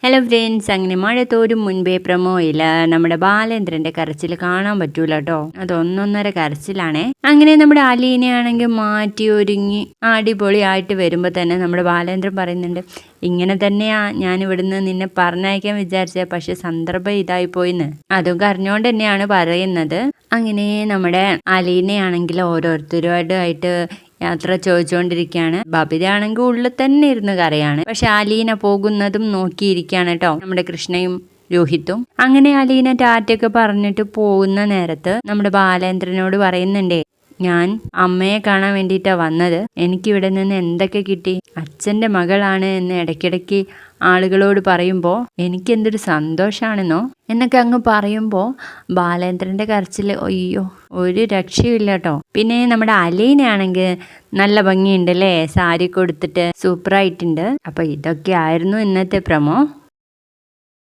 Hello friends, അങ്ങനെ മഴ തോരും മുൻപേ പ്രമോയില്ല നമ്മുടെ ബാലേന്ദ്രന്റെ കരച്ചിൽ കാണാൻ പറ്റൂല കേട്ടോ. അത് ഒന്നൊന്നര കരച്ചിലാണേ. അങ്ങനെ നമ്മുടെ അലീനയാണെങ്കിൽ മാറ്റി ഒരുങ്ങി അടിപൊളി ആയിട്ട് വരുമ്പോൾ തന്നെ നമ്മുടെ ബാലേന്ദ്രൻ പറയുന്നുണ്ട്, ഇങ്ങനെ തന്നെയാ ഞാൻ ഇവിടുന്ന് നിന്നെ പറഞ്ഞയക്കാൻ വിചാരിച്ചത്, പക്ഷെ സന്ദർഭം ഇതായി പോയിന്ന്. അതും കരഞ്ഞോണ്ട് തന്നെയാണ് പറയുന്നത്. അങ്ങനെ നമ്മുടെ അലീനയാണെങ്കിൽ ഓരോരുത്തരുമായിട്ട് യാത്ര ചോദിച്ചുകൊണ്ടിരിക്കുകയാണ്. ബബിതയാണെങ്കിൽ ഉള്ളിൽ തന്നെ ഇരുന്ന് കരയാണ്. പക്ഷെ അലീന പോകുന്നതും നോക്കിയിരിക്കുകയാണ് കേട്ടോ നമ്മുടെ കൃഷ്ണയും രോഹിത്തും. അങ്ങനെ അലീന ടാറ്റയൊക്കെ പറഞ്ഞിട്ട് പോകുന്ന നേരത്ത് നമ്മുടെ ബാലേന്ദ്രനോട് പറയുന്നുണ്ടേ, ഞാൻ അമ്മയെ കാണാൻ വേണ്ടിയിട്ടാ വന്നത്. എനിക്കിവിടെ നിന്ന് എന്തൊക്കെ കിട്ടി, അച്ഛൻ്റെ മകളാണ് എന്ന് ഇടയ്ക്കിടയ്ക്ക് ആളുകളോട് പറയുമ്പോൾ എനിക്ക് എന്തൊരു സന്തോഷാണെന്നോ എന്നൊക്കെ അങ്ങ് പറയുമ്പോൾ ബാലേന്ദ്രൻ്റെ കരച്ചിൽ അയ്യോ ഒരു രക്ഷയില്ല കേട്ടോ. പിന്നെ നമ്മുടെ അലീനയാണെങ്കിൽ നല്ല ഭംഗിയുണ്ട് അല്ലേ, സാരി കൊടുത്തിട്ട് സൂപ്പറായിട്ടുണ്ട്. അപ്പോൾ ഇതൊക്കെ ആയിരുന്നു ഇന്നത്തെ പ്രമോ.